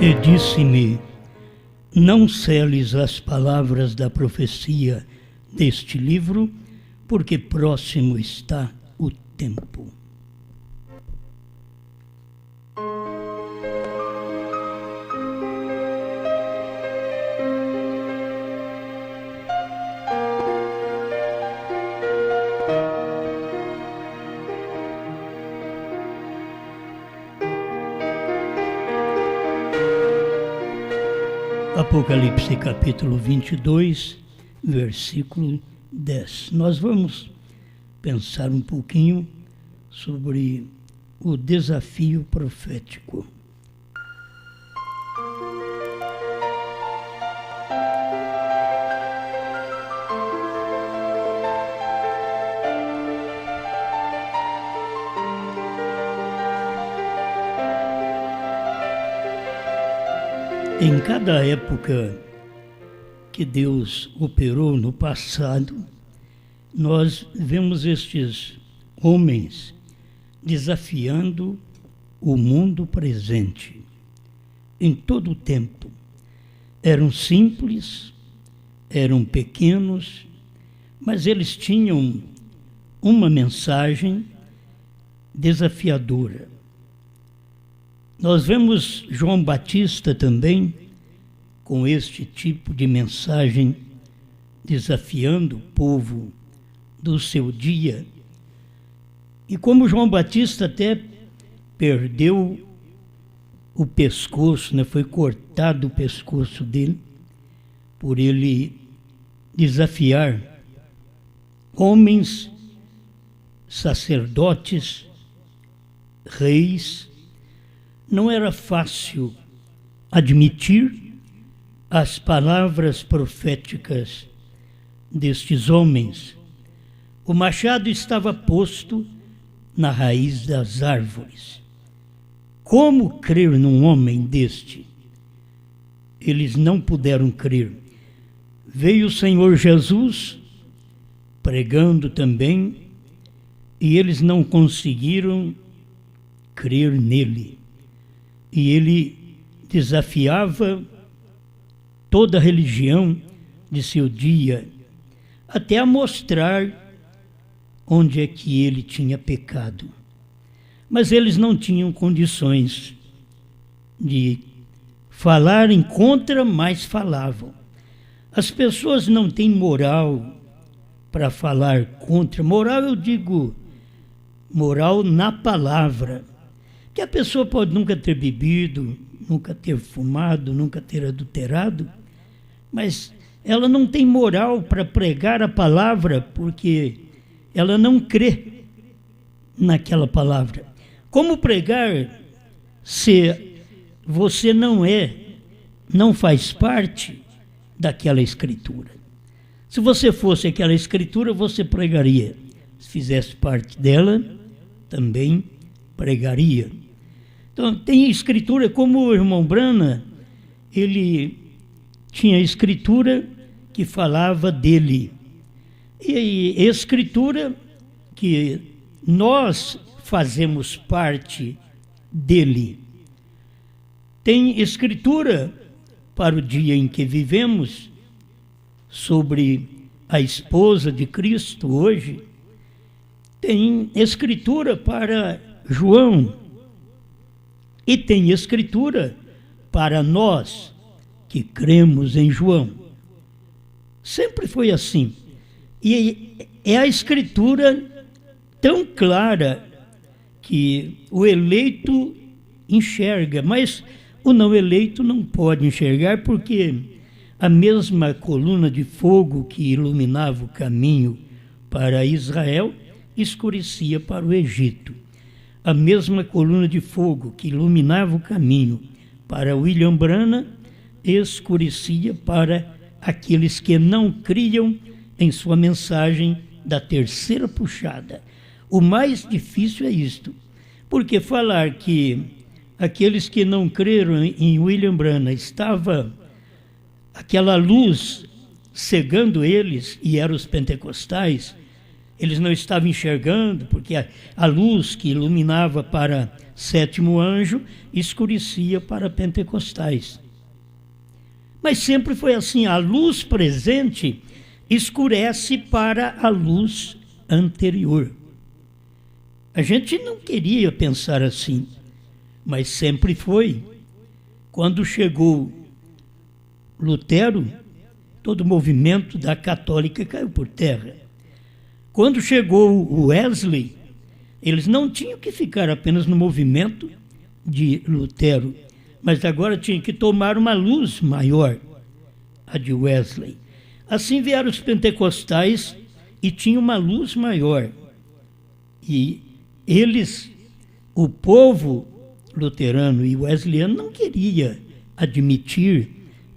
E disse-me: não seles as palavras da profecia deste livro, porque próximo está o tempo. Apocalipse capítulo 22, versículo 10. Nós vamos pensar um pouquinho sobre o desafio profético. Em cada época que Deus operou no passado, nós vemos estes homens desafiando o mundo presente. Em todo o tempo. Eram simples, eram pequenos, mas eles tinham uma mensagem desafiadora. Nós vemos João Batista também com este tipo de mensagem, desafiando o povo do seu dia. E como João Batista até perdeu o pescoço, foi cortado o pescoço dele, por ele desafiar homens, sacerdotes, reis. Não era fácil admitir as palavras proféticas destes homens. O machado estava posto na raiz das árvores. Como crer num homem deste? Eles não puderam crer. Veio o Senhor Jesus pregando também, e eles não conseguiram crer nele. E ele desafiava toda a religião de seu dia, até a mostrar onde é que ele tinha pecado. Mas eles não tinham condições de falarem contra, mas falavam. As pessoas não têm moral para falar contra. Moral, eu digo, moral na palavra. Que a pessoa pode nunca ter bebido, nunca ter fumado, nunca ter adulterado, mas ela não tem moral para pregar a palavra porque ela não crê naquela palavra. Como pregar se você não faz parte daquela escritura? Se você fosse aquela escritura, você pregaria. Se fizesse parte dela, também pregaria. Então, tem escritura, como o irmão Brana, ele tinha escritura que falava dele. E escritura que nós fazemos parte dele. Tem escritura para o dia em que vivemos, sobre a esposa de Cristo hoje. Tem escritura para João. E tem escritura para nós que cremos em João. Sempre foi assim. E é a escritura tão clara que o eleito enxerga, mas o não eleito não pode enxergar, porque a mesma coluna de fogo que iluminava o caminho para Israel escurecia para o Egito. A mesma coluna de fogo que iluminava o caminho para William Branham escurecia para aqueles que não criam em sua mensagem da terceira puxada. O mais difícil é isto, porque falar que aqueles que não creram em William Branham estava aquela luz cegando eles, e eram os pentecostais, Eles não estavam enxergando, porque a luz que iluminava para sétimo anjo escurecia para pentecostais. Mas sempre foi assim, a luz presente escurece para a luz anterior. A gente não queria pensar assim, mas sempre foi. Quando chegou Lutero, todo o movimento da católica caiu por terra. Quando chegou o Wesley, eles não tinham que ficar apenas no movimento de Lutero, mas agora tinham que tomar uma luz maior, a de Wesley. Assim vieram os pentecostais e tinham uma luz maior. E eles, o povo luterano e wesleyano, não queria admitir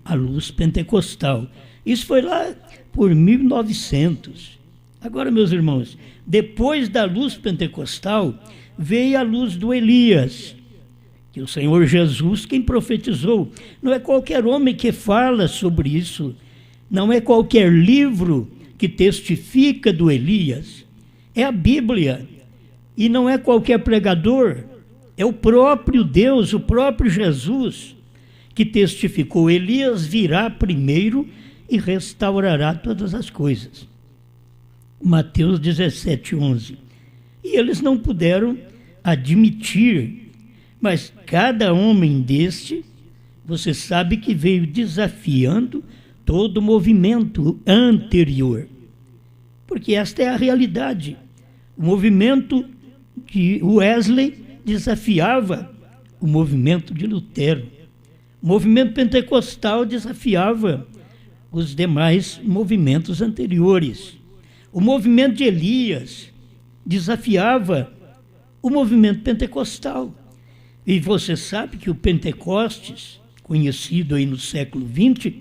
a luz pentecostal. Isso foi lá por 1900. Agora, meus irmãos, depois da luz pentecostal, veio a luz do Elias, que o Senhor Jesus quem profetizou. Não é qualquer homem que fala sobre isso, não é qualquer livro que testifica do Elias, é a Bíblia, e não é qualquer pregador, é o próprio Deus, o próprio Jesus, que testificou: Elias virá primeiro e restaurará todas as coisas. Mateus 17:11. E eles não puderam admitir, mas cada homem deste, você sabe que veio desafiando todo o movimento anterior. Porque esta é a realidade. O movimento de Wesley desafiava o movimento de Lutero. O movimento pentecostal desafiava os demais movimentos anteriores. O movimento de Elias desafiava o movimento pentecostal. E você sabe que o Pentecostes, conhecido aí no século XX,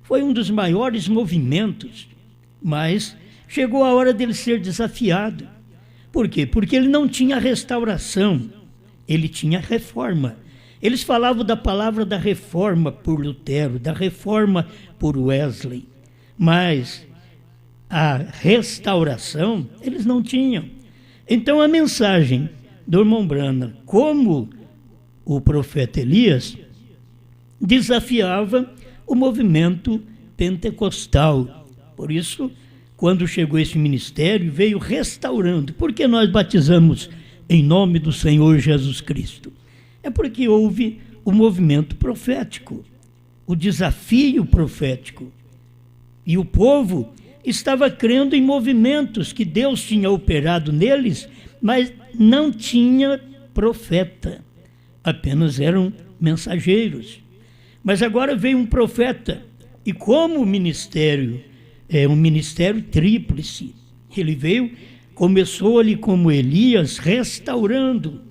foi um dos maiores movimentos, mas chegou a hora dele ser desafiado. Por quê? Porque ele não tinha restauração, ele tinha reforma. Eles falavam da palavra da reforma por Lutero, da reforma por Wesley, mas a restauração eles não tinham. Então a mensagem do irmão Branham, como o profeta Elias, desafiava o movimento pentecostal. Por isso, quando chegou esse ministério, veio restaurando. Por que nós batizamos em nome do Senhor Jesus Cristo? É porque houve o movimento profético, o desafio profético. E o povo estava crendo em movimentos que Deus tinha operado neles, mas não tinha profeta, apenas eram mensageiros. Mas agora veio um profeta, e como o ministério é um ministério tríplice, ele veio, começou ali como Elias, restaurando.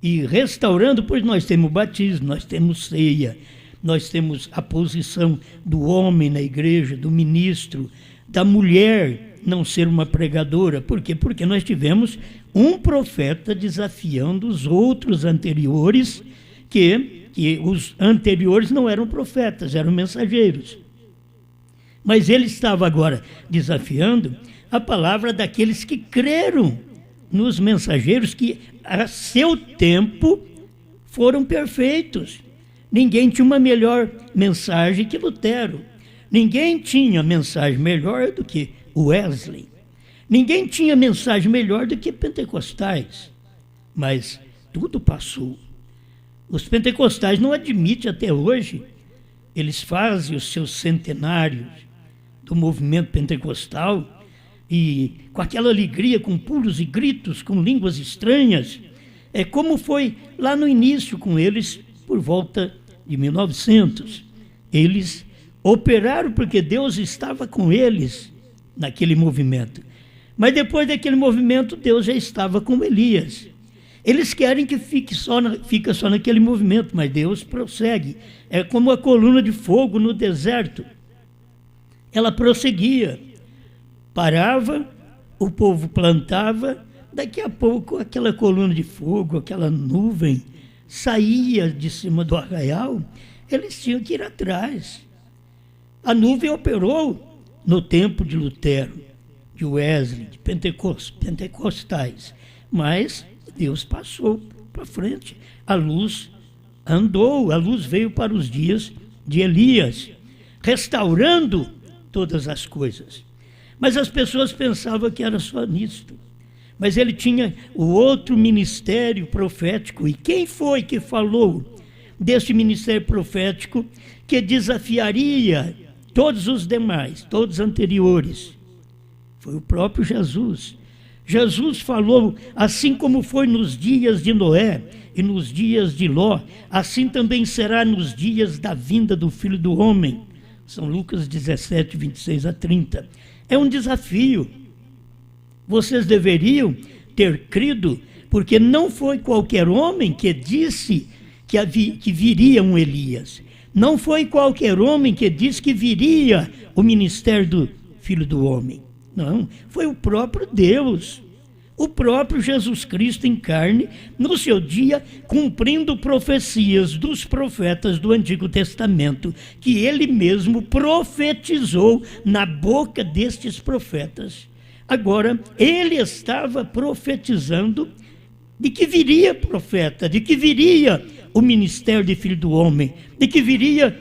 E restaurando, pois nós temos batismo, nós temos ceia, nós temos a posição do homem na igreja, do ministro, da mulher não ser uma pregadora. Por quê? Porque nós tivemos um profeta desafiando os outros anteriores, que os anteriores não eram profetas, eram mensageiros. Mas ele estava agora desafiando a palavra daqueles que creram nos mensageiros, que a seu tempo foram perfeitos. Ninguém tinha uma melhor mensagem que Lutero. Ninguém tinha mensagem melhor do que Wesley. Ninguém tinha mensagem melhor do que pentecostais. Mas tudo passou. Os pentecostais não admitem até hoje. Eles fazem os seus centenários do movimento pentecostal e com aquela alegria, com pulos e gritos, com línguas estranhas. É como foi lá no início com eles, por volta de 1900. Eles operaram porque Deus estava com eles naquele movimento. Mas depois daquele movimento, Deus já estava com Elias. Eles querem que fique só naquele movimento, mas Deus prossegue. É como a coluna de fogo no deserto. Ela prosseguia. Parava, o povo plantava, daqui a pouco aquela coluna de fogo, aquela nuvem, saía de cima do arraial, eles tinham que ir atrás. A nuvem operou no tempo de Lutero, de Wesley, de pentecostais. Mas Deus passou para frente. A luz andou, a luz veio para os dias de Elias, restaurando todas as coisas. Mas as pessoas pensavam que era só nisto. Mas ele tinha o outro ministério profético. E quem foi que falou deste ministério profético que desafiaria todos os demais, todos os anteriores? Foi o próprio Jesus. Jesus falou, assim como foi nos dias de Noé e nos dias de Ló, assim também será nos dias da vinda do Filho do Homem. São Lucas 17, 26 a 30. É um desafio. Vocês deveriam ter crido, porque não foi qualquer homem que disse que viria um Elias. Não foi qualquer homem que disse que viria o ministério do Filho do Homem. Não, foi o próprio Deus, o próprio Jesus Cristo em carne, no seu dia, cumprindo profecias dos profetas do Antigo Testamento, que ele mesmo profetizou na boca destes profetas. Agora, ele estava profetizando de que viria profeta, de que viria o ministério de Filho do Homem, de que viria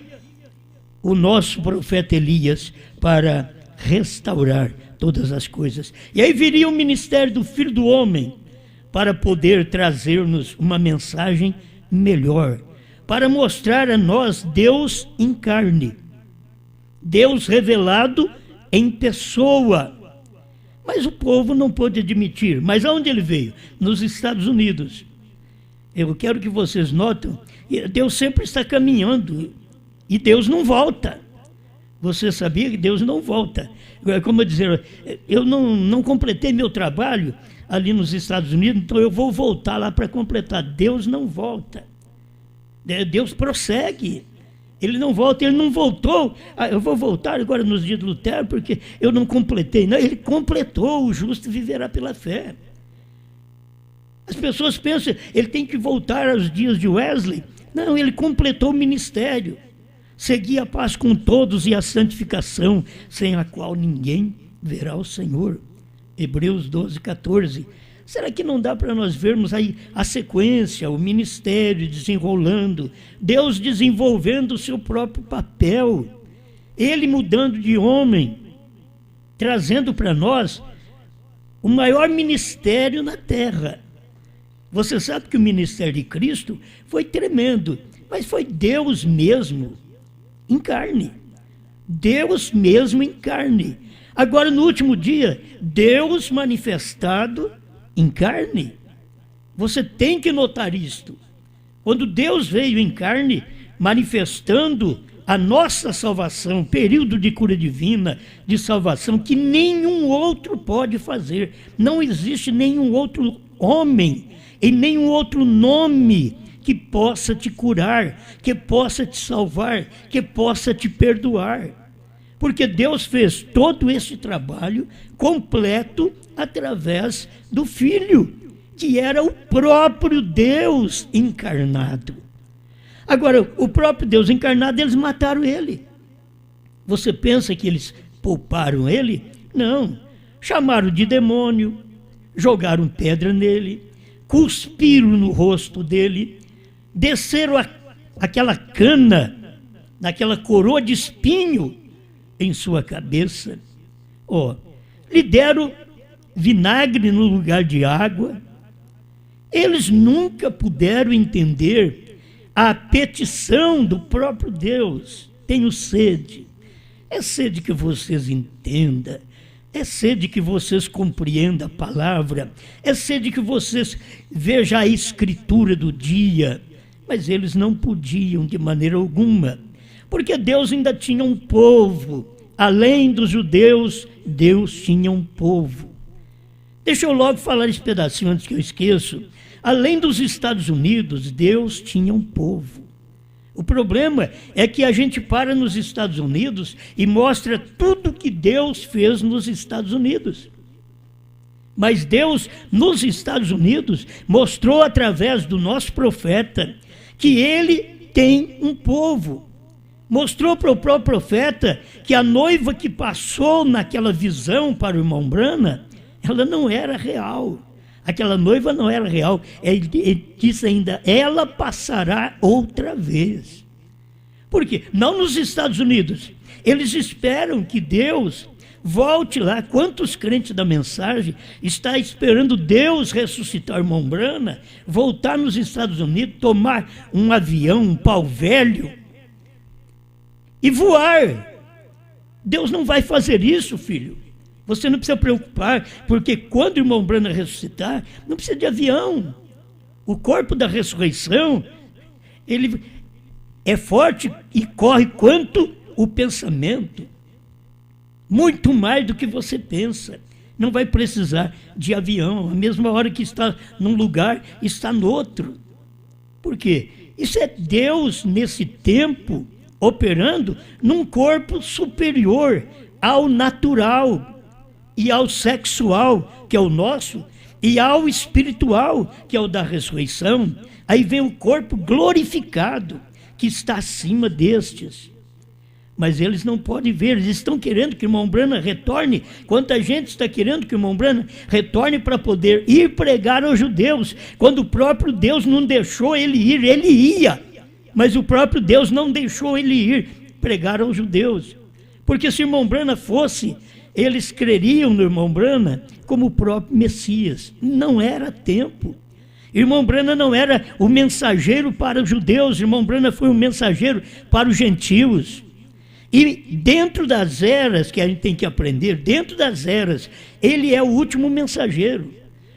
o nosso profeta Elias para restaurar todas as coisas. E aí viria o ministério do Filho do Homem para poder trazer-nos uma mensagem melhor, para mostrar a nós Deus em carne, Deus revelado em pessoa. Mas o povo não pôde admitir. Mas aonde ele veio? Nos Estados Unidos. Eu quero que vocês notem, Deus sempre está caminhando e Deus não volta. Você sabia que Deus não volta? Como eu dizer, eu não completei meu trabalho ali nos Estados Unidos, então eu vou voltar lá para completar. Deus não volta. Deus prossegue. Ele não volta, ele não voltou. Eu vou voltar agora nos dias de Lutero porque eu não completei. Não, ele completou, o justo viverá pela fé. As pessoas pensam, ele tem que voltar aos dias de Wesley. Não, ele completou o ministério. Seguir a paz com todos e a santificação, sem a qual ninguém verá o Senhor. Hebreus 12, 14. Será que não dá para nós vermos aí a sequência, o ministério desenrolando, Deus desenvolvendo o seu próprio papel, ele mudando de homem, trazendo para nós o maior ministério na terra. Você sabe que o ministério de Cristo foi tremendo, mas foi Deus mesmo em carne. Deus mesmo em carne. Agora, no último dia, Deus manifestado em carne. Você tem que notar isto. Quando Deus veio em carne, manifestando a nossa salvação, período de cura divina, de salvação, que nenhum outro pode fazer. Não existe nenhum outro homem e nenhum outro nome que possa te curar, que possa te salvar, que possa te perdoar. Porque Deus fez todo esse trabalho completo através do Filho, que era o próprio Deus encarnado. Agora, o próprio Deus encarnado, eles mataram ele. Você pensa que eles pouparam ele? Não. Chamaram de demônio, jogaram pedra nele, cuspiram no rosto dele, desceram aquela cana, naquela coroa de espinho em sua cabeça. Lhe deram vinagre no lugar de água. Eles nunca puderam entender a petição do próprio Deus. Tenho sede. É sede que vocês entendam. É sede que vocês compreendam a palavra. É sede que vocês vejam a escritura do dia. Mas eles não podiam de maneira alguma. Porque Deus ainda tinha um povo. Além dos judeus, Deus tinha um povo. Deixa eu logo falar esse pedacinho antes que eu esqueça. Além dos Estados Unidos, Deus tinha um povo. O problema é que a gente para nos Estados Unidos e mostra tudo que Deus fez nos Estados Unidos. Mas Deus, nos Estados Unidos, mostrou através do nosso profeta que ele tem um povo. mostrou para o próprio profeta que a noiva que passou naquela visão para o irmão Brana, ela não era real. Aquela noiva não era real. Ele disse ainda, ela passará outra vez. Por quê? Não nos Estados Unidos. Eles esperam que Deus volte lá. Quantos crentes da mensagem estão esperando Deus ressuscitar o irmão Brana, voltar nos Estados Unidos, tomar um avião, um pau velho e voar? Deus não vai fazer isso, filho. Você não precisa preocupar, porque quando o irmão Brana ressuscitar, não precisa de avião. O corpo da ressurreição, ele é forte e corre quanto o pensamento. Muito mais do que você pensa. Não vai precisar de avião. A mesma hora que está num lugar, está no outro. Por quê? Isso é Deus, nesse tempo, operando num corpo superior ao natural e ao sexual, que é o nosso, e ao espiritual, que é o da ressurreição. Aí vem o corpo glorificado, que está acima destes. Mas eles não podem ver, eles estão querendo que o irmão Brana retorne. Quanta gente está querendo que o irmão Brana retorne para poder ir pregar aos judeus, quando o próprio Deus não deixou ele ir. Ele ia, mas o próprio Deus não deixou ele ir pregar aos judeus. Porque se o irmão Brana fosse, eles creriam no irmão Brana como o próprio Messias. Não era tempo. Irmão Brana não era o mensageiro para os judeus, irmão Brana foi um mensageiro para os gentios. E dentro das eras, que a gente tem que aprender, dentro das eras, ele é o último mensageiro.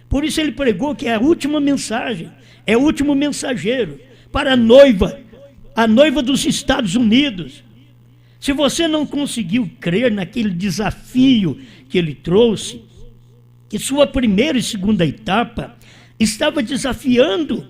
Por isso ele pregou que é a última mensagem, é o último mensageiro para a noiva dos Estados Unidos. Se você não conseguiu crer naquele desafio que ele trouxe, que sua primeira e segunda etapa estava desafiando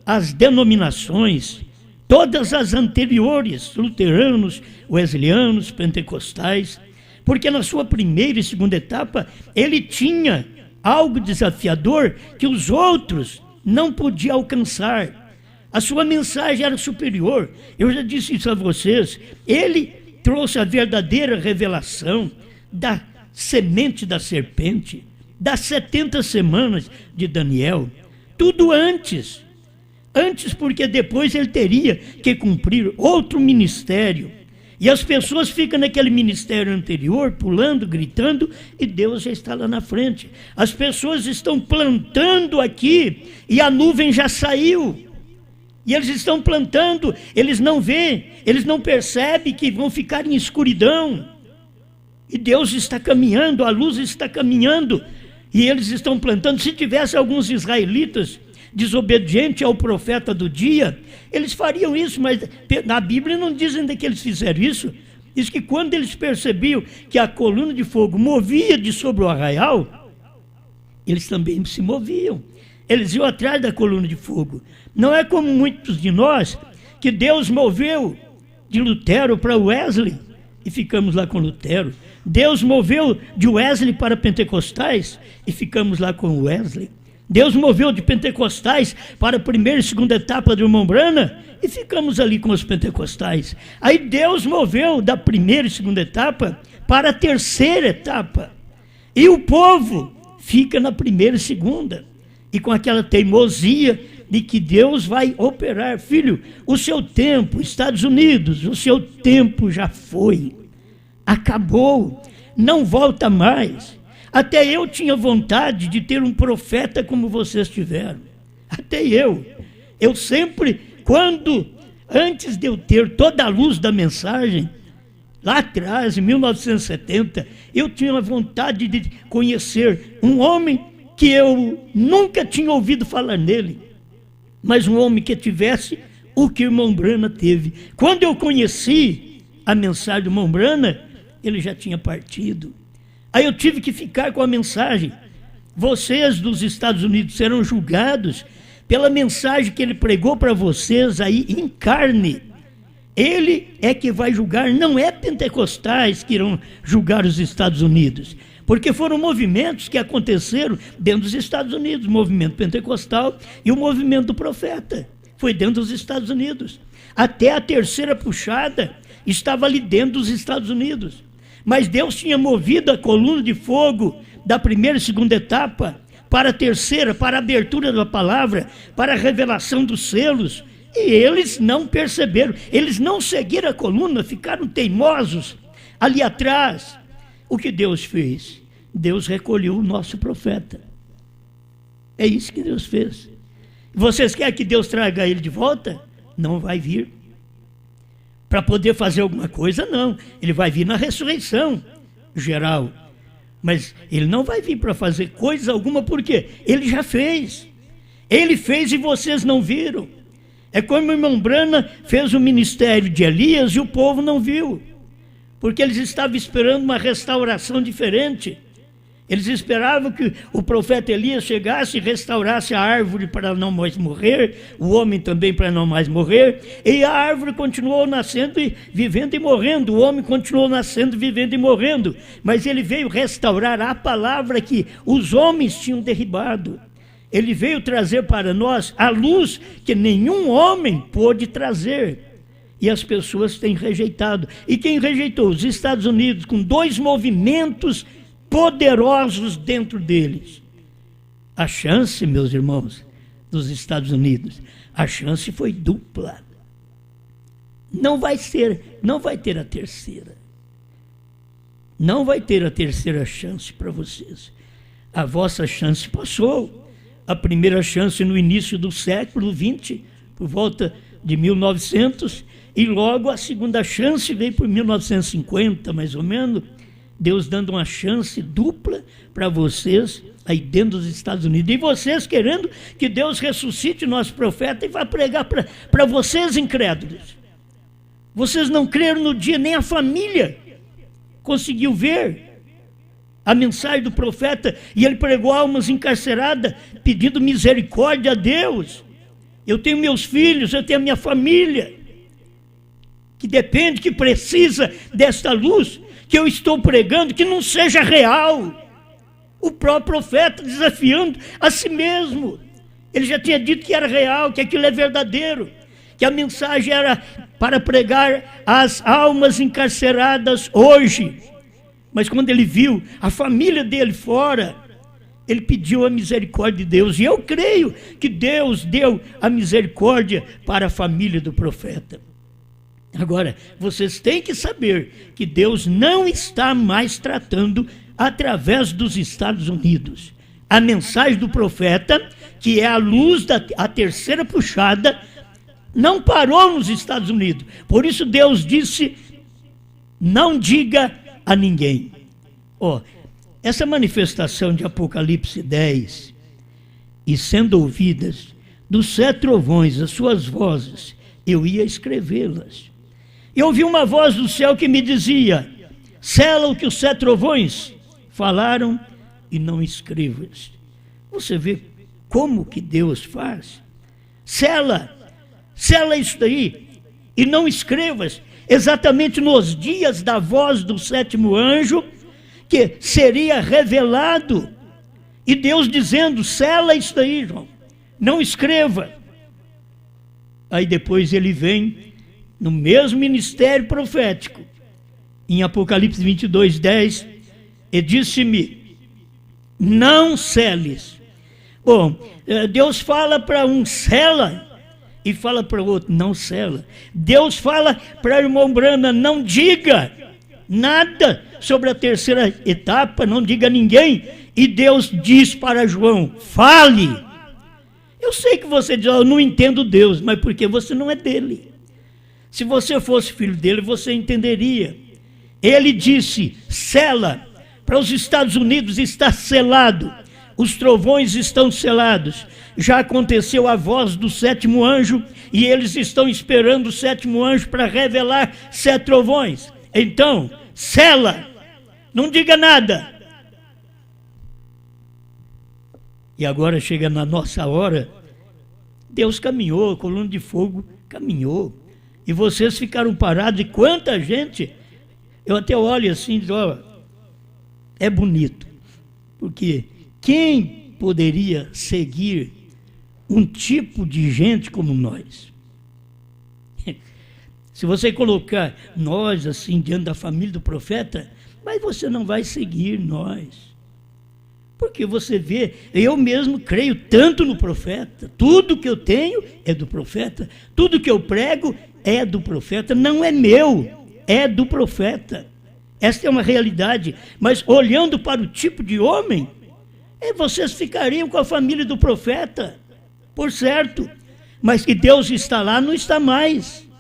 as denominações, todas as anteriores, luteranos, wesleyanos, pentecostais, porque na sua primeira e segunda etapa ele tinha algo desafiador que os outros não podiam alcançar. A sua mensagem era superior. Eu já disse isso a vocês. Ele trouxe a verdadeira revelação da semente da serpente, das 70 semanas de Daniel, tudo antes, porque depois ele teria que cumprir outro ministério, e as pessoas ficam naquele ministério anterior, pulando, gritando, e Deus já está lá na frente. As pessoas estão plantando aqui, e a nuvem já saiu, e eles estão plantando, eles não veem, eles não percebem que vão ficar em escuridão, e Deus está caminhando, a luz está caminhando, e eles estão plantando. Se tivesse alguns israelitas desobedientes ao profeta do dia, eles fariam isso, mas na Bíblia não dizem que eles fizeram isso. Diz que quando eles percebiam que a coluna de fogo movia de sobre o arraial, eles também se moviam. Eles iam atrás da coluna de fogo. Não é como muitos de nós, que Deus moveu de Lutero para Wesley e ficamos lá com Lutero. Deus moveu de Wesley para Pentecostais e ficamos lá com Wesley. Deus moveu de Pentecostais para a primeira e segunda etapa do irmão Brana e ficamos ali com os pentecostais. Aí Deus moveu da primeira e segunda etapa para a terceira etapa. E o povo fica na primeira e segunda. E com aquela teimosia de que Deus vai operar. Filho, o seu tempo, Estados Unidos, o seu tempo já foi. Acabou, não volta mais. Até eu tinha vontade de ter um profeta como vocês tiveram. Até eu. Eu sempre, antes de eu ter toda a luz da mensagem, lá atrás, em 1970, eu tinha vontade de conhecer um homem que eu nunca tinha ouvido falar nele, mas um homem que tivesse o que o irmão Brana teve. Quando eu conheci a mensagem do irmão Brana, ele já tinha partido. Aí eu tive que ficar com a mensagem. Vocês dos Estados Unidos serão julgados pela mensagem que ele pregou para vocês aí em carne. Ele é que vai julgar, não é pentecostais que irão julgar os Estados Unidos. Porque foram movimentos que aconteceram dentro dos Estados Unidos, o movimento pentecostal e o movimento do profeta. Foi dentro dos Estados Unidos. Até a terceira puxada, estava ali dentro dos Estados Unidos. Mas Deus tinha movido a coluna de fogo da primeira e segunda etapa para a terceira, para a abertura da palavra, para a revelação dos selos. E eles não perceberam, eles não seguiram a coluna, ficaram teimosos ali atrás. O que Deus fez? Deus recolheu o nosso profeta. É isso que Deus fez. Vocês querem que Deus traga ele de volta? Não vai vir. Para poder fazer alguma coisa, não. Ele vai vir na ressurreição geral. Mas ele não vai vir para fazer coisa alguma, porque ele já fez. Ele fez e vocês não viram. É como o irmão Brana fez o ministério de Elias e o povo não viu. Porque eles estavam esperando uma restauração diferente. Eles esperavam que o profeta Elias chegasse e restaurasse a árvore para não mais morrer, o homem também para não mais morrer, e a árvore continuou nascendo e vivendo e morrendo, o homem continuou nascendo, vivendo e morrendo, mas ele veio restaurar a palavra que os homens tinham derribado. Ele veio trazer para nós a luz que nenhum homem pôde trazer. E as pessoas têm rejeitado. E quem rejeitou? Os Estados Unidos, com 2 movimentos poderosos dentro deles. A chance, meus irmãos, dos Estados Unidos, a chance foi dupla. Não vai ter a terceira. Não vai ter a terceira chance para vocês. A vossa chance passou. A primeira chance no início do século XX, por volta de 1900, e logo a segunda chance veio por 1950, mais ou menos. Deus dando uma chance dupla para vocês aí dentro dos Estados Unidos. E vocês querendo que Deus ressuscite o nosso profeta e vá pregar para vocês incrédulos. Vocês não creram no dia, nem a família conseguiu ver a mensagem do profeta. E ele pregou almas encarceradas, pedindo misericórdia a Deus. Eu tenho meus filhos, eu tenho a minha família, que depende, que precisa desta luz que eu estou pregando, que não seja real. O próprio profeta desafiando a si mesmo. Ele já tinha dito que era real, que aquilo é verdadeiro, que a mensagem era para pregar às almas encarceradas hoje. Mas quando ele viu a família dele fora, ele pediu a misericórdia de Deus. E eu creio que Deus deu a misericórdia para a família do profeta. Agora, vocês têm que saber que Deus não está mais tratando através dos Estados Unidos. A mensagem do profeta, que é a luz a terceira puxada, não parou nos Estados Unidos. Por isso Deus disse, não diga a ninguém. Essa manifestação de Apocalipse 10, e sendo ouvidas dos 7 trovões as suas vozes, eu ia escrevê-las. E ouvi uma voz do céu que me dizia, sela o que os 7 trovões falaram e não escrevas. Você vê como que Deus faz? Sela isso daí e não escrevas. Exatamente nos dias da voz do 7º anjo, que seria revelado. E Deus dizendo, sela isso daí, João, não escreva. Aí depois ele vem no mesmo ministério profético, em Apocalipse 22:10, e disse-me, não seles. Bom, Deus fala para um sela, e fala para o outro, não sela. Deus fala para o irmão Brana, não diga nada sobre a terceira etapa, não diga a ninguém. E Deus diz para João, fale. Eu sei que você diz, eu não entendo Deus, mas porque você não é dele. Se você fosse filho dele, você entenderia. Ele disse, sela. Para os Estados Unidos está selado. Os trovões estão selados. Já aconteceu a voz do 7º anjo e eles estão esperando o 7º anjo para revelar 7 trovões. Então, sela. Não diga nada. E agora chega na nossa hora. Deus caminhou, a coluna de fogo caminhou. E vocês ficaram parados, e quanta gente, eu até olho assim e digo, é bonito, porque quem poderia seguir um tipo de gente como nós? Se você colocar nós assim diante da família do profeta, mas você não vai seguir nós. Porque você vê, eu mesmo creio tanto no profeta, tudo que eu tenho é do profeta, tudo que eu prego é do profeta, não é meu, é do profeta. Esta é uma realidade, mas olhando para o tipo de homem, vocês ficariam com a família do profeta, por certo, mas que Deus está lá, não está mais.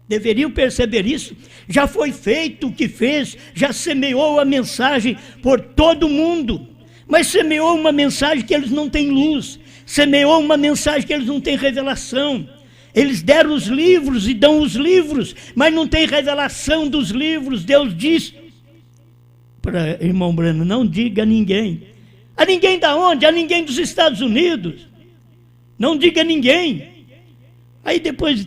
Deveriam perceber isso. Já foi feito o que fez, já semeou a mensagem por todo mundo, mas semeou uma mensagem que eles não têm luz, semeou uma mensagem que eles não têm revelação. Eles deram os livros e dão os livros, mas não tem revelação dos livros. Deus diz para irmão Brano, não diga a ninguém. A ninguém da onde? A ninguém dos Estados Unidos. Não diga a ninguém. Aí depois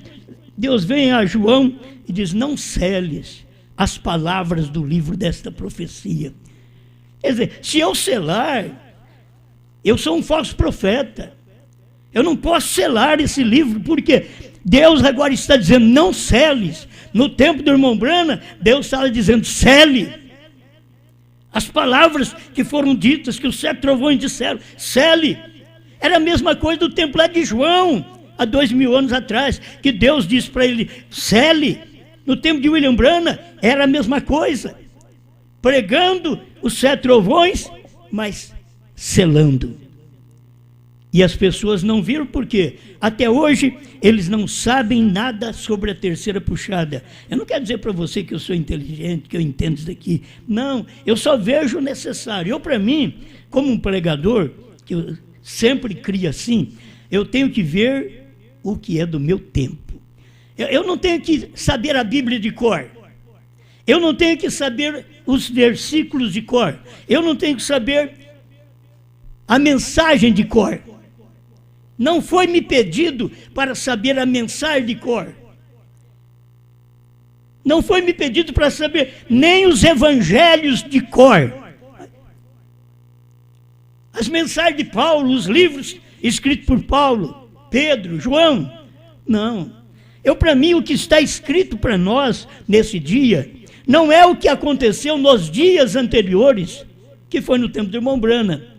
Deus vem a João e diz, não seles as palavras do livro desta profecia. Quer dizer, se eu selar, eu sou um falso profeta. Eu não posso selar esse livro, porque Deus agora está dizendo, não seles. No tempo do irmão Brana, Deus estava dizendo, sele. As palavras que foram ditas, que os 7 trovões disseram, sele. Era a mesma coisa do tempo lá de João, há 2000 anos atrás, que Deus disse para ele, sele. No tempo de William Brana, era a mesma coisa. Pregando os 7 trovões, mas selando. E as pessoas não viram por quê? Até hoje, eles não sabem nada sobre a terceira puxada. Eu não quero dizer para você que eu sou inteligente, que eu entendo isso daqui. Não, eu só vejo o necessário. Eu, para mim, como um pregador, que eu sempre crio assim, eu tenho que ver o que é do meu tempo. Eu não tenho que saber a Bíblia de cor. Eu não tenho que saber os versículos de cor. Eu não tenho que saber a mensagem de cor. Não foi me pedido para saber a mensagem de cor. Não foi me pedido para saber nem os evangelhos de cor. As mensagens de Paulo, os livros escritos por Paulo, Pedro, João. Não. Para mim, o que está escrito para nós nesse dia, não é o que aconteceu nos dias anteriores, que foi no tempo do irmão Brana.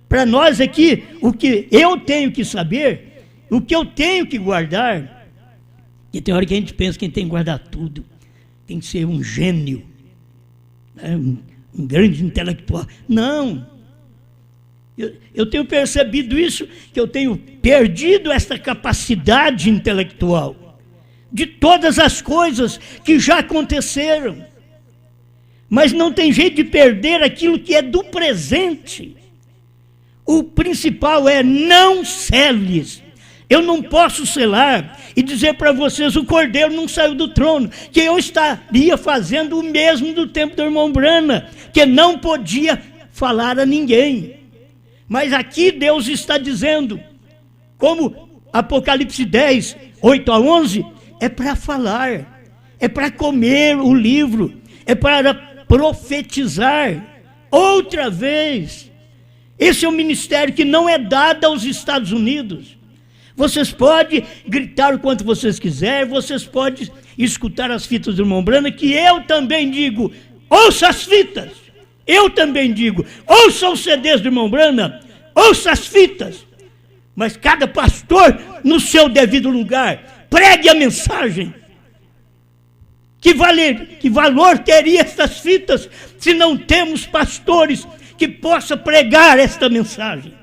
Para nós aqui, o que eu tenho que saber, o que eu tenho que guardar, e tem hora que a gente pensa que tem que guardar tudo, tem que ser um gênio, né? um grande intelectual. Não. Eu tenho percebido isso, que eu tenho perdido essa capacidade intelectual de todas as coisas que já aconteceram. Mas não tem jeito de perder aquilo que é do presente. O principal é não seles. Eu não posso selar e dizer para vocês, o cordeiro não saiu do trono, que eu estaria fazendo o mesmo do tempo do irmão Brana, que não podia falar a ninguém. Mas aqui Deus está dizendo, como Apocalipse 10, 8 a 11, é para falar, é para comer o livro, é para profetizar outra vez. Esse é um ministério que não é dado aos Estados Unidos. Vocês podem gritar o quanto vocês quiserem, vocês podem escutar as fitas do irmão Brana, que eu também digo, ouça as fitas. Eu também digo, ouça os CDs do irmão Brana, ouça as fitas. Mas cada pastor, no seu devido lugar, pregue a mensagem. Que valor teria estas fitas se não temos pastores que possam pregar esta mensagem?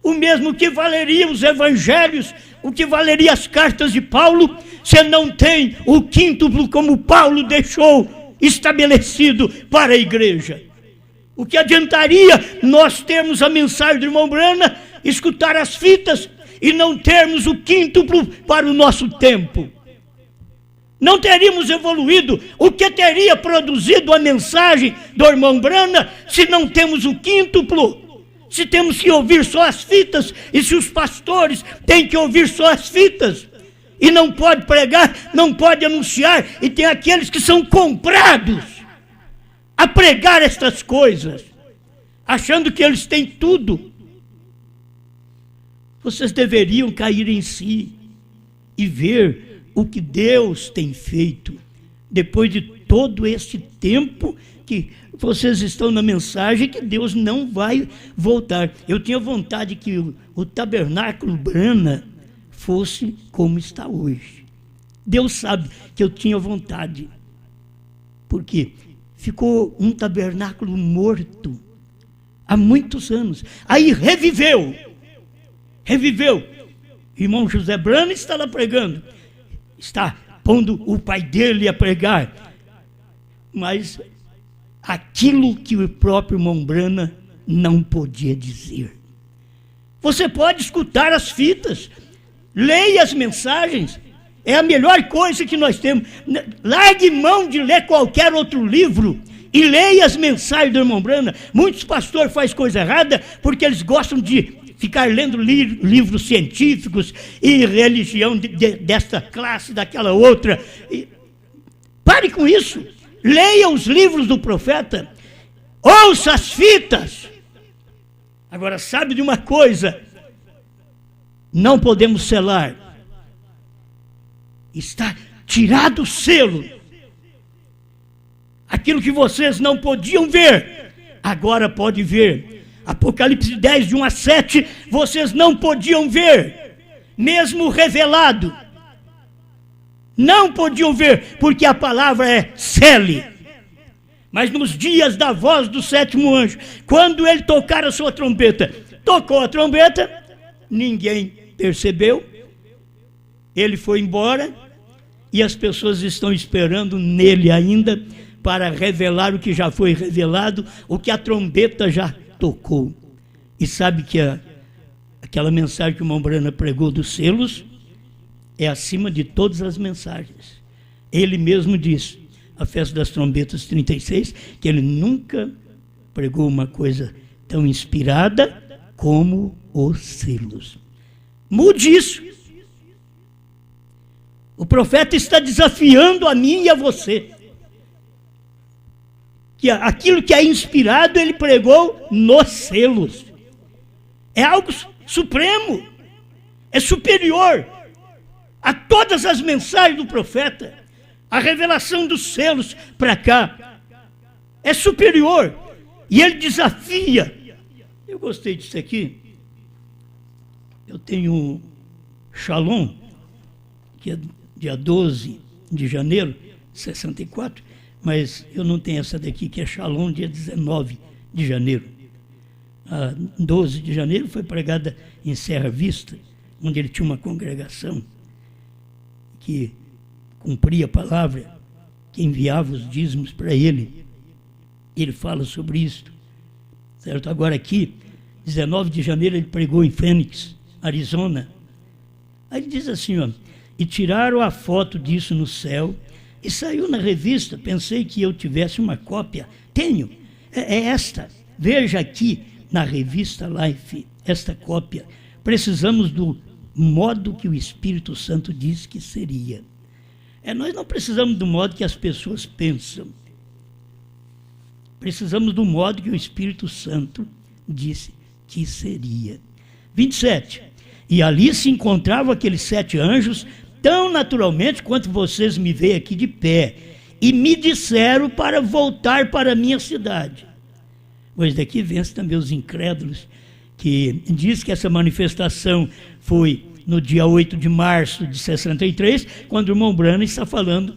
O mesmo que valeria os evangelhos, o que valeria as cartas de Paulo, se não tem o quíntuplo como Paulo deixou estabelecido para a igreja. O que adiantaria nós termos a mensagem do irmão Brana, escutar as fitas e não termos o quíntuplo para o nosso tempo? Não teríamos evoluído. O que teria produzido a mensagem do irmão Brana se não temos o quíntuplo? Se temos que ouvir só as fitas, e se os pastores têm que ouvir só as fitas, e não pode pregar, não pode anunciar, e tem aqueles que são comprados a pregar estas coisas, achando que eles têm tudo. Vocês deveriam cair em si e ver o que Deus tem feito depois de todo este tempo que vocês estão na mensagem, que Deus não vai voltar. Eu tinha vontade que o tabernáculo Brana fosse como está hoje. Deus sabe que eu tinha vontade. Por quê? Ficou um tabernáculo morto há muitos anos. Aí reviveu. Irmão José Brana está lá pregando. Está pondo o pai dele a pregar. Mas aquilo que o próprio irmão Brana não podia dizer. Você pode escutar as fitas, leia as mensagens, é a melhor coisa que nós temos. Largue mão de ler qualquer outro livro e leia as mensagens do irmão Brana. Muitos pastores fazem coisa errada porque eles gostam de ficar lendo livros científicos e religião desta classe, daquela outra. Pare com isso. Leia os livros do profeta, ouça as fitas. Agora, sabe de uma coisa? Não podemos selar. Está tirado o selo. Aquilo que vocês não podiam ver, agora pode ver. Apocalipse 10, de 1 a 7, vocês não podiam ver, mesmo revelado. Não podiam ver, porque a palavra é cele. Mas nos dias da voz do sétimo anjo, quando ele tocar a sua trombeta, tocou a trombeta, ninguém percebeu, ele foi embora, e as pessoas estão esperando nele ainda, para revelar o que já foi revelado, o que a trombeta já tocou. E sabe que aquela mensagem que o irmão Brana pregou dos selos, é acima de todas as mensagens. Ele mesmo disse, a festa das trombetas 36, que ele nunca pregou uma coisa tão inspirada como os selos. Mude isso. O profeta está desafiando a mim e a você. Que aquilo que é inspirado, ele pregou nos selos. É algo supremo. É superior a todas as mensagens do profeta. A revelação dos selos para cá é superior. E ele desafia. Eu gostei disso aqui. Eu tenho Shalom, que é dia 12 de janeiro de 64, mas eu não tenho essa daqui, que é Shalom, dia 19 de janeiro. A 12 de janeiro foi pregada em Serra Vista, onde ele tinha uma congregação que cumpria a palavra, que enviava os dízimos para ele. Ele fala sobre isso, certo? Agora aqui, 19 de janeiro, ele pregou em Phoenix, Arizona. Aí ele diz assim, ó, e tiraram a foto disso no céu, e saiu na revista, pensei que eu tivesse uma cópia. Tenho, é esta, veja aqui na revista Life, esta cópia. Precisamos do modo que o Espírito Santo diz que seria. Nós não precisamos do modo que as pessoas pensam. Precisamos do modo que o Espírito Santo disse que seria. 27. E ali se encontravam aqueles 7 anjos, tão naturalmente quanto vocês me veem aqui de pé, e me disseram para voltar para a minha cidade. Pois daqui vence também os incrédulos, que diz que essa manifestação foi no dia 8 de março de 63, quando o irmão Brana está fazendo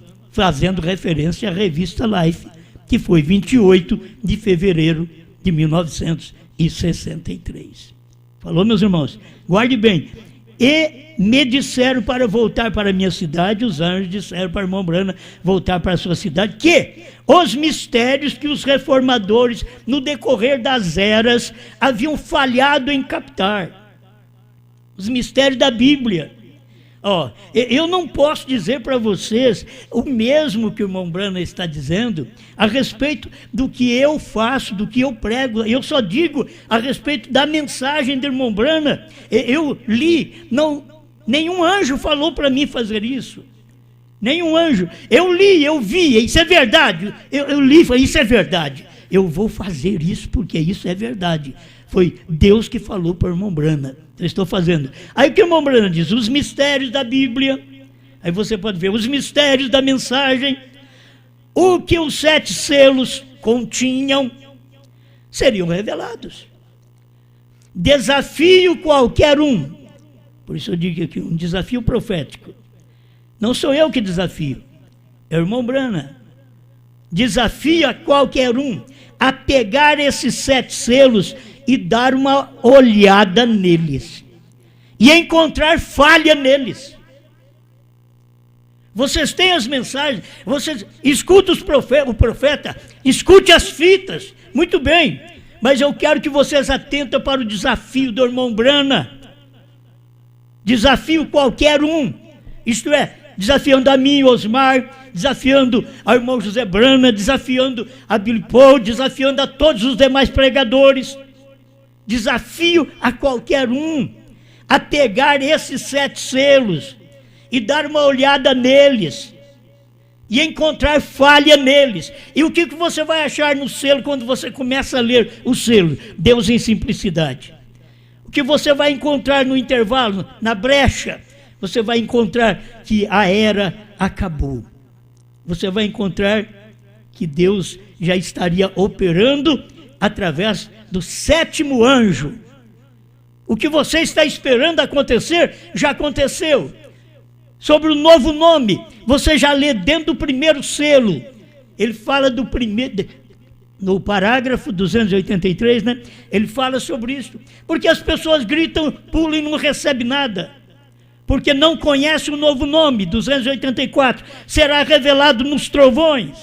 referência à revista Life, que foi 28 de fevereiro de 1963. Falou, meus irmãos? Guarde bem. E me disseram para voltar para a minha cidade, os anjos disseram para o irmão Brana voltar para a sua cidade, que os mistérios que os reformadores, no decorrer das eras, haviam falhado em captar. Os mistérios da Bíblia. Eu não posso dizer para vocês o mesmo que o irmão Brana está dizendo a respeito do que eu faço, do que eu prego. Eu só digo a respeito da mensagem do irmão Brana. Eu li, nenhum anjo falou para mim fazer isso. Nenhum anjo. Eu li, eu vi, isso é verdade. Eu li e falei, isso é verdade. Eu vou fazer isso porque isso é verdade. Foi Deus que falou para o irmão Brana. Eu estou fazendo. Aí o que o irmão Brana diz? Os mistérios da Bíblia, Aí você pode ver os mistérios da mensagem, o que os 7 selos continham, seriam revelados. Desafio qualquer um. Por isso eu digo aqui, um desafio profético. Não sou eu que desafio, é o irmão Brana. Desafia qualquer um a pegar esses 7 selos e dar uma olhada neles. E encontrar falha neles. Vocês têm as mensagens, vocês escutam o profeta, escute as fitas, muito bem, mas eu quero que vocês atentem para o desafio do irmão Brana. Desafio qualquer um, isto é, desafiando a mim, Osmar, desafiando ao irmão José Brana, desafiando a Billy Paul, desafiando a todos os demais pregadores. Desafio a qualquer um a pegar esses 7 selos e dar uma olhada neles e encontrar falha neles. E o que você vai achar no selo quando você começa a ler o selo? Deus em simplicidade. O que você vai encontrar no intervalo, na brecha? Você vai encontrar que a era acabou. Você vai encontrar que Deus já estaria operando através do 7º anjo. O que você está esperando acontecer, já aconteceu. Sobre o novo nome, você já lê dentro do 1º selo. Ele fala do primeiro, no parágrafo 283, né? Ele fala sobre isso. Porque as pessoas gritam, pulam e não recebem nada. Porque não conhecem o novo nome, 284. Será revelado nos trovões.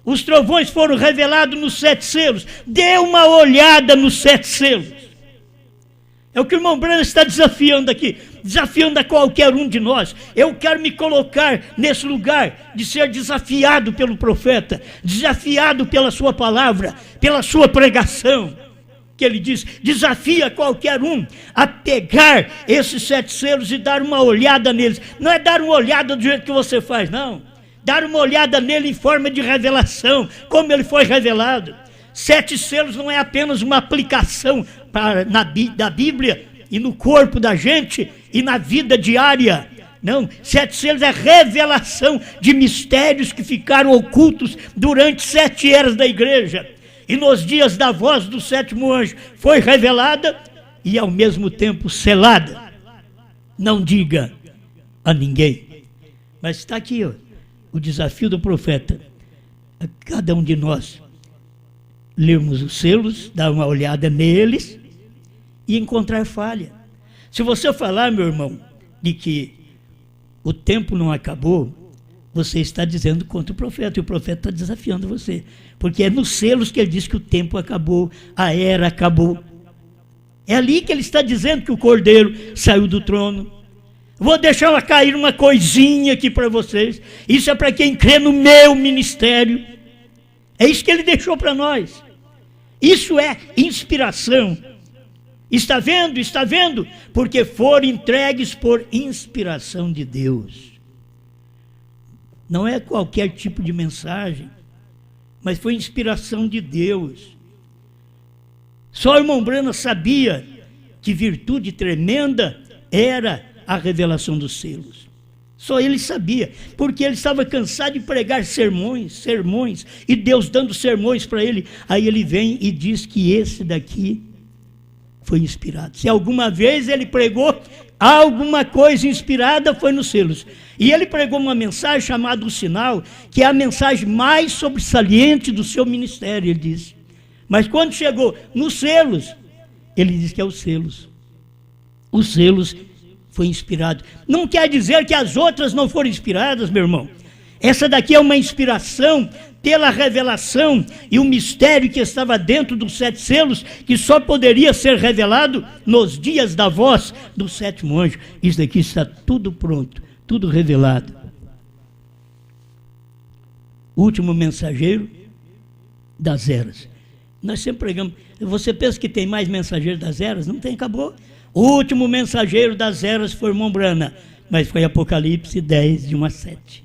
Os trovões foram revelados nos 7 selos. Dê uma olhada nos 7 selos. É o que o irmão Brana está desafiando aqui, desafiando a qualquer um de nós. Eu quero me colocar nesse lugar de ser desafiado pelo profeta, desafiado pela sua palavra, pela sua pregação. Que ele diz, desafia qualquer um a pegar esses 7 selos e dar uma olhada neles. Não é dar uma olhada do jeito que você faz, não. Dar uma olhada nele em forma de revelação, como ele foi revelado. 7 selos não é apenas uma aplicação da Bíblia e no corpo da gente e na vida diária. Não, 7 selos é revelação de mistérios que ficaram ocultos durante 7 eras da igreja. E nos dias da voz do 7º anjo foi revelada e ao mesmo tempo selada. Não diga a ninguém. Mas está aqui, ó, o desafio do profeta. A cada um de nós lermos os selos, dar uma olhada neles e encontrar falha. Se você falar, meu irmão, de que o tempo não acabou, você está dizendo contra o profeta, e o profeta está desafiando você, porque é nos selos que ele diz que o tempo acabou, a era acabou. É ali que ele está dizendo que o Cordeiro saiu do trono. Vou deixar cair uma coisinha aqui para vocês, isso é para quem crê no meu ministério. É isso que ele deixou para nós. Isso é inspiração. Está vendo? Está vendo? Porque foram entregues por inspiração de Deus. Não é qualquer tipo de mensagem, mas foi inspiração de Deus. Só o irmão Brana sabia que virtude tremenda era a revelação dos selos. Só ele sabia, porque ele estava cansado de pregar sermões, e Deus dando sermões para ele. Aí ele vem e diz que esse daqui foi inspirado. Se alguma vez ele pregou alguma coisa inspirada, foi nos selos. E ele pregou uma mensagem chamada O Sinal, que é a mensagem mais sobressalente do seu ministério, ele disse. Mas quando chegou nos selos, ele diz que é os selos. Os selos foi inspirado. Não quer dizer que as outras não foram inspiradas, meu irmão. Essa daqui é uma inspiração pela revelação e o mistério que estava dentro dos 7 selos, que só poderia ser revelado nos dias da voz do 7º anjo. Isso daqui está tudo pronto, tudo revelado. O último mensageiro das eras. Nós sempre pregamos. Você pensa que tem mais mensageiros das eras? Não tem, acabou. O último mensageiro das eras foi o irmão Brana, mas foi Apocalipse 10, de 1 a 7.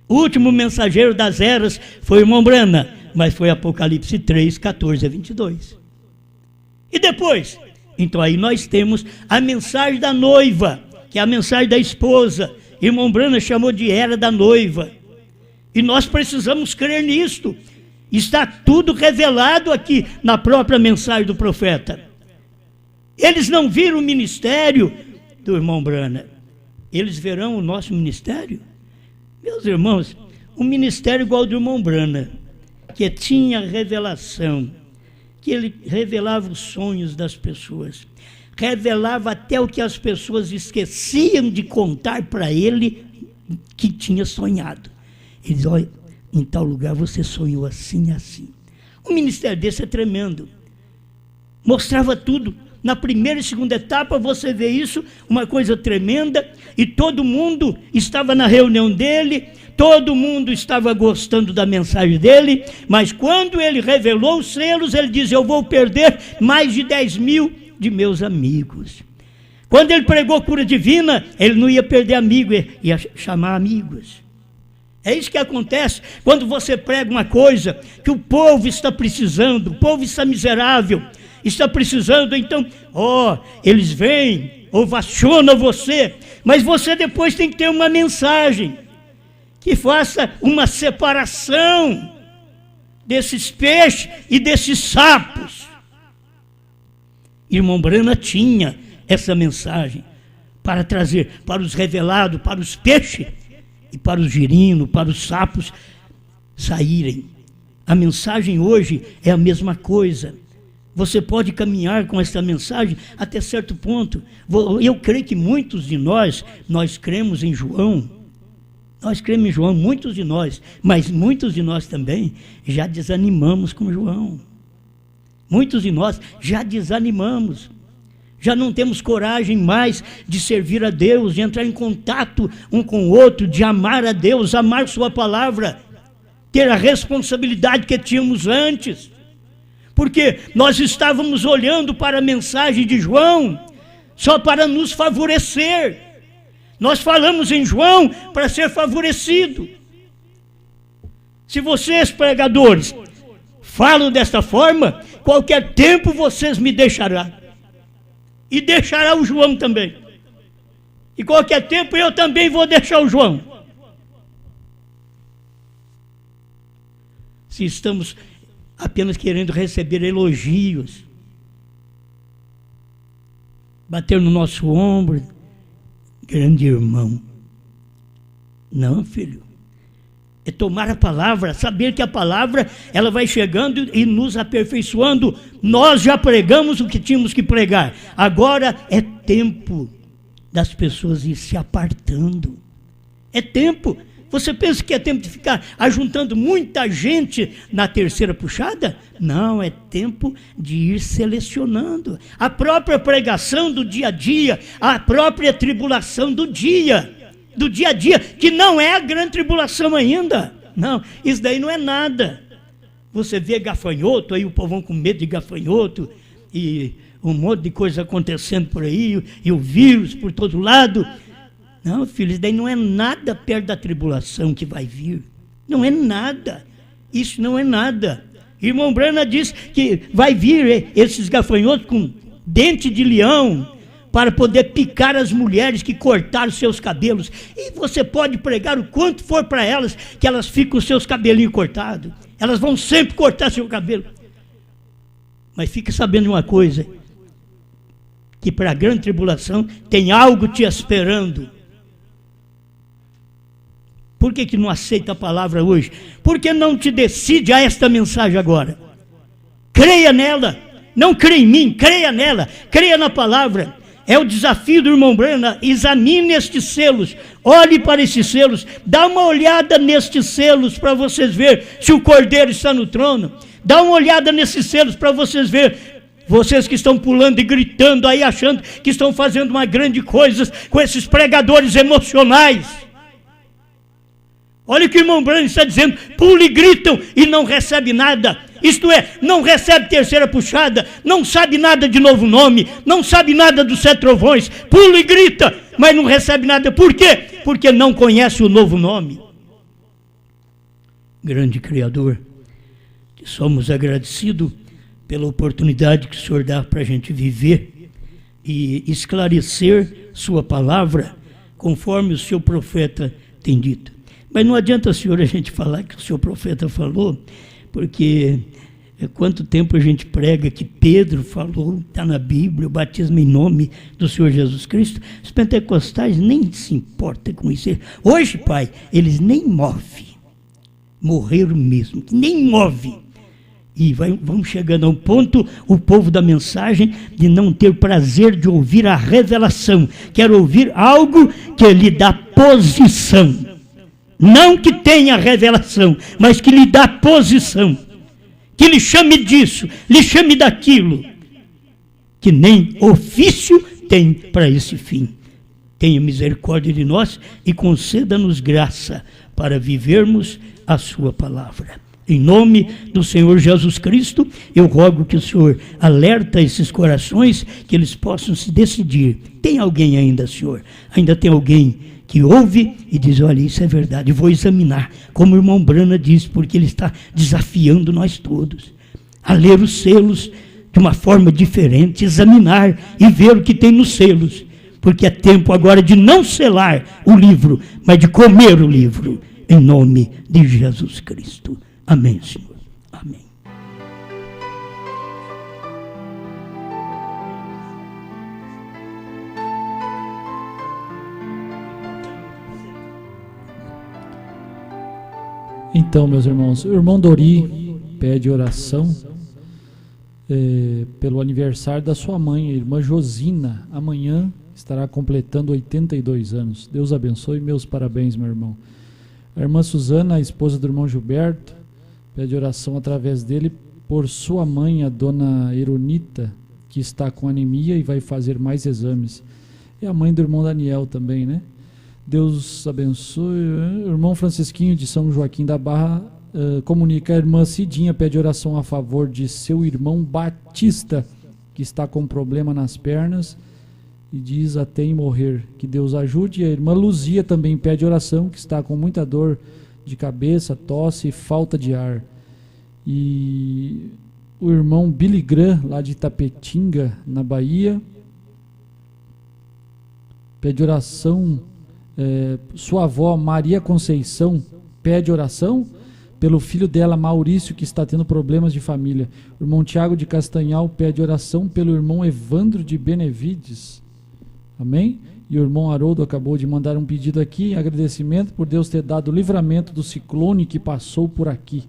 O último mensageiro das eras foi o irmão Brana, mas foi Apocalipse 3, 14 a 22. E depois? Então aí nós temos a mensagem da noiva, que é a mensagem da esposa, irmão Branham chamou de era da noiva. E nós precisamos crer nisto. Está tudo revelado aqui na própria mensagem do profeta. Eles não viram o ministério do irmão Branham. Eles verão o nosso ministério? Meus irmãos, um ministério igual ao do irmão Branham, que tinha revelação, que ele revelava os sonhos das pessoas, revelava até o que as pessoas esqueciam de contar para ele que tinha sonhado. Ele diz: olha, em tal lugar você sonhou assim e assim. Um ministério desse é tremendo. Mostrava tudo. Na primeira e segunda etapa você vê isso, uma coisa tremenda, e todo mundo estava na reunião dele, todo mundo estava gostando da mensagem dele, mas quando ele revelou os selos, ele diz: eu vou perder mais de 10 mil de meus amigos. Quando ele pregou cura divina, ele não ia perder amigo, ia chamar amigos. É isso que acontece quando você prega uma coisa que o povo está precisando, o povo está miserável, está precisando, então, eles vêm, ovacionam você, mas você depois tem que ter uma mensagem que faça uma separação desses peixes e desses sapos. Irmão Branham tinha essa mensagem para trazer para os revelados, para os peixes e para os girinos, para os sapos saírem. A mensagem hoje é a mesma coisa. Você pode caminhar com essa mensagem até certo ponto. Eu creio que muitos de nós cremos em João. Nós cremos em João, muitos de nós. Mas muitos de nós também já desanimamos com João. Muitos de nós já desanimamos. Já não temos coragem mais de servir a Deus, de entrar em contato um com o outro, de amar a Deus, amar sua palavra, ter a responsabilidade que tínhamos antes. Porque nós estávamos olhando para a mensagem de João só para nos favorecer. Nós falamos em João para ser favorecido. Se vocês, pregadores, falam desta forma, qualquer tempo vocês me deixarão. E deixará o João também. E qualquer tempo eu também vou deixar o João. Se estamos apenas querendo receber elogios, bater no nosso ombro, grande irmão. Não, filho. É tomar a palavra, saber que a palavra ela vai chegando e nos aperfeiçoando. Nós já pregamos o que tínhamos que pregar. Agora é tempo das pessoas ir se apartando. É tempo. Você pensa que é tempo de ficar ajuntando muita gente na terceira puxada? Não, é tempo de ir selecionando. A própria pregação do dia a dia, a própria tribulação do dia a dia, que não é a grande tribulação ainda. Não, isso daí não é nada. Você vê gafanhoto, aí o povão com medo de gafanhoto, e um monte de coisa acontecendo por aí, e o vírus por todo lado. Não, filho, isso daí não é nada perto da tribulação que vai vir. Não é nada. Isso não é nada. Irmão Branham diz que vai vir esses gafanhotos com dente de leão para poder picar as mulheres que cortaram seus cabelos. E você pode pregar o quanto for para elas, que elas ficam com seus cabelinhos cortados. Elas vão sempre cortar seu cabelo. Mas fique sabendo de uma coisa, que para a grande tribulação tem algo te esperando. Por que não aceita a palavra hoje? Por que não te decide a esta mensagem agora? Creia nela. Não creia em mim, creia nela. Creia na palavra. É o desafio do irmão Branham. Examine estes selos. Olhe para esses selos. Dá uma olhada nestes selos para vocês verem se o Cordeiro está no trono. Dá uma olhada nesses selos para vocês verem. Vocês que estão pulando e gritando aí, achando que estão fazendo uma grande coisa com esses pregadores emocionais. Olha o que o irmão Branham está dizendo: pulam e gritam e não recebe nada. Isto é, não recebe terceira puxada, não sabe nada de novo nome, não sabe nada dos 7 trovões, pula e grita, mas não recebe nada. Por quê? Porque não conhece o novo nome. Grande Criador, que somos agradecidos pela oportunidade que o Senhor dá para a gente viver e esclarecer sua palavra conforme o seu profeta tem dito. Mas não adianta, senhor, a gente falar que o seu profeta falou, porque quanto tempo a gente prega que Pedro falou, está na Bíblia, o batismo em nome do Senhor Jesus Cristo. Os pentecostais nem se importam com isso. Hoje, pai, eles nem movem. Morreram mesmo, nem movem. E vamos chegando a um ponto, o povo da mensagem, de não ter prazer de ouvir a revelação. Quer ouvir algo que lhe dá posição. Não que tenha revelação, mas que lhe dá posição. Que lhe chame disso, lhe chame daquilo. Que nem ofício tem para esse fim. Tenha misericórdia de nós e conceda-nos graça para vivermos a sua palavra. Em nome do Senhor Jesus Cristo, eu rogo que o Senhor alerta esses corações, que eles possam se decidir. Tem alguém ainda, Senhor? Ainda tem alguém que ouve e diz, olha, isso é verdade, vou examinar, como o irmão Brana diz, porque ele está desafiando nós todos a ler os selos de uma forma diferente, examinar e ver o que tem nos selos, porque é tempo agora de não selar o livro, mas de comer o livro, em nome de Jesus Cristo. Amém, Senhor. Amém. Então, meus irmãos, o irmão Dori pede oração pelo aniversário da sua mãe, a irmã Josina. Amanhã estará completando 82 anos. Deus abençoe, meus parabéns, meu irmão. A irmã Suzana, a esposa do irmão Gilberto, pede oração através dele por sua mãe, a dona Eronita, que está com anemia e vai fazer mais exames. E a mãe do irmão Daniel também, né? Deus abençoe. O irmão Francisquinho de São Joaquim da Barra comunica, a irmã Cidinha pede oração a favor de seu irmão Batista, que está com problema nas pernas e diz até em morrer. Que Deus ajude. E a irmã Luzia também pede oração, que está com muita dor de cabeça, tosse e falta de ar. E o irmão Billy Graham, lá de Tapetinga, na Bahia, pede oração. Sua avó Maria Conceição pede oração pelo filho dela, Maurício, que está tendo problemas de família. O irmão Tiago de Castanhal pede oração pelo irmão Evandro de Benevides. Amém? E o irmão Haroldo acabou de mandar um pedido aqui, agradecimento por Deus ter dado o livramento do ciclone que passou por aqui.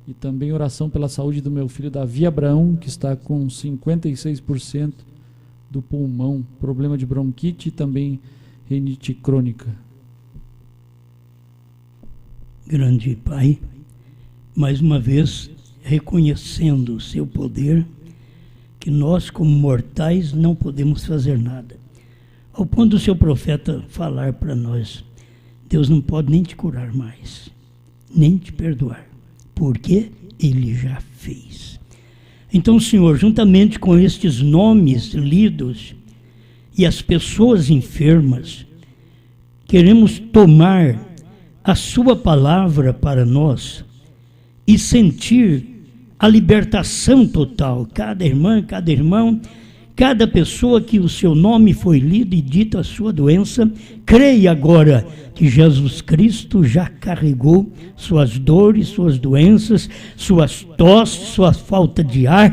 E também oração pela saúde do meu filho Davi Abraão, que está com 56% do pulmão, problema de bronquite e também rinite crônica. Grande Pai, mais uma vez reconhecendo o seu poder, que nós como mortais não podemos fazer nada. Ao ponto do seu profeta falar para nós, Deus não pode nem te curar mais, nem te perdoar, porque Ele já fez. Então, Senhor, juntamente com estes nomes lidos e as pessoas enfermas, queremos tomar a sua palavra para nós e sentir a libertação total. Cada irmã, cada irmão, cada pessoa que o seu nome foi lido e dito a sua doença, creia agora que Jesus Cristo já carregou suas dores, suas doenças, suas tosses, sua falta de ar,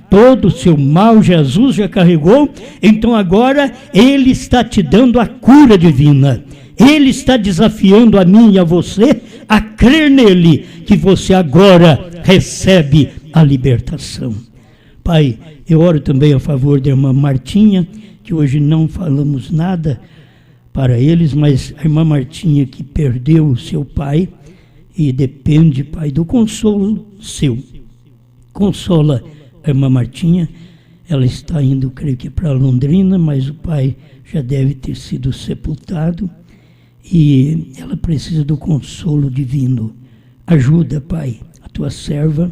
todo o seu mal Jesus já carregou. Então agora Ele está te dando a cura divina. Ele está desafiando a mim e a você a crer nele, que você agora recebe a libertação. Pai, eu oro também a favor da irmã Martinha, que hoje não falamos nada para eles, mas a irmã Martinha que perdeu o seu pai e depende, Pai, do consolo seu. Consola a irmã Martinha, ela está indo, creio que para Londrina, mas o pai já deve ter sido sepultado e ela precisa do consolo divino. Ajuda, Pai, a tua serva,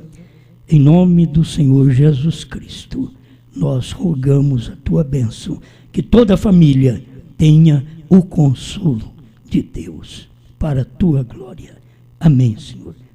em nome do Senhor Jesus Cristo. Nós rogamos a tua bênção, que toda a família tenha o consolo de Deus, para a tua glória. Amém, Senhor.